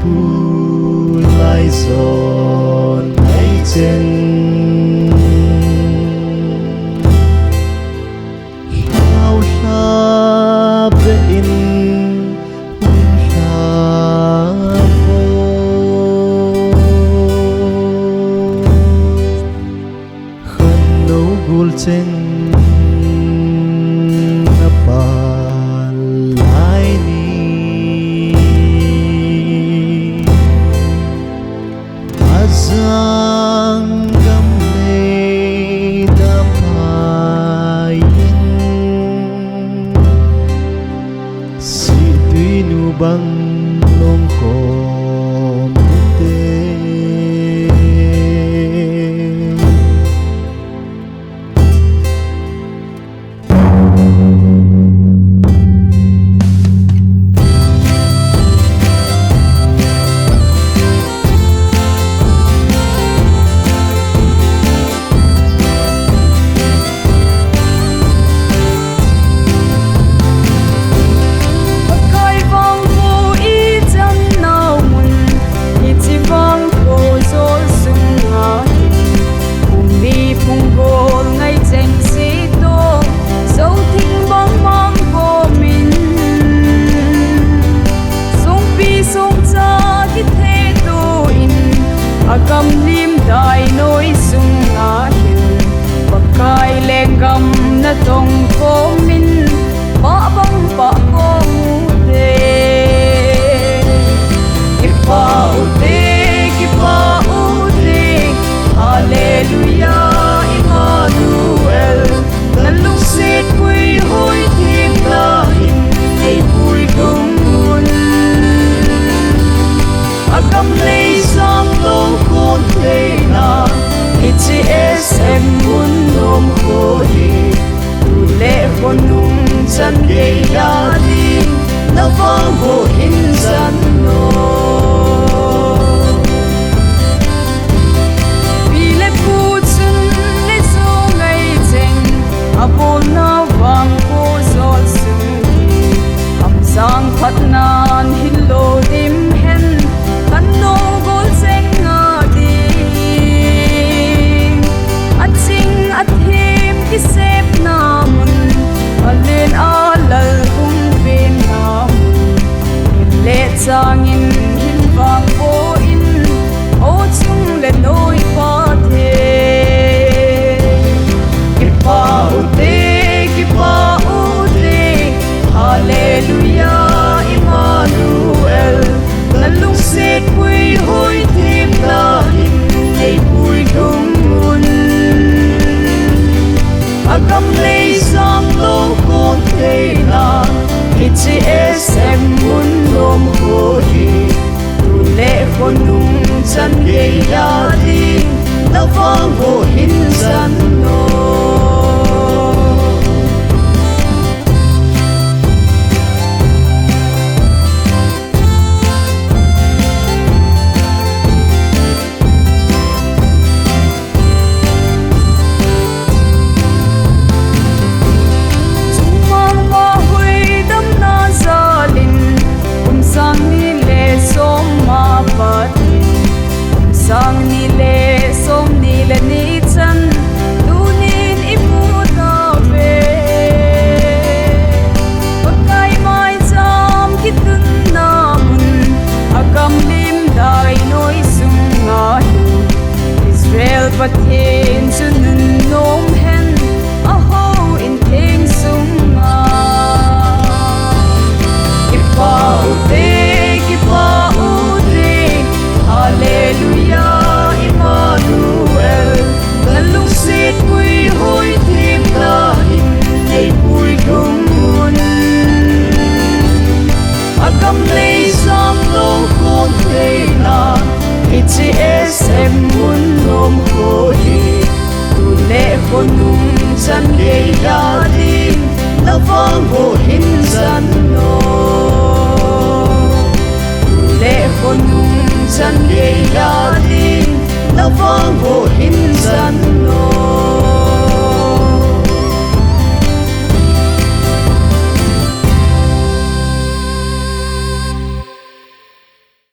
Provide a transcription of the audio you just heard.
thu lai giòn hay chân sao xa bên hung xa vô khăn nấu gul chân băng lông khom tê cầm lim đại nối sung ngã hiền bậc cai lên gầm na tông phố min bã băng bã cô mu đê kipa ute hallelujah Emmanuel na lúc xét quy hối thiên ta hình ngày vui công nguồn cầm lấy giang lâu con thế na ETSM muốn nôm khô đi đủ lệ con nung chân gây đá đi na vang vô hình dân nô vì lệ phụ chân lệ dô ngày chênh à bồ na vang vô giọt sương đi hầm giang phát nan hin lô đêm hen khăn nô gol chênh ngã đi at chinh at him ki sep na mun alen a lal kum ven na mun le changin hin wang bo in o chung le noi pa the kipa ute hallelujah Emmanuel na lung set quy hối thêm ta hình ngày vui công nguồn cầm lấy giang lâu con thế na ETSM muốn nôm khô đi đủ lệ con nung chân gây đá đi na vang vô hình dân nô sang ni le som ni le ni chan tu nin imu ta ve pakai mai cham kitun na mun agam lim dai noi sung nga Israel pathin chun nom hen a ho in thing sung nga kipa ute hallelujah Emmanuel na lung set quy hối thêm ta hình ngày vui công nguồn cầm lấy giang lâu con thế na ETSM muốn nôm khô đi đủ lệ con nung chân gây đá đi na vang vô hình dân nô đủ lệ con nung chân gây đá đi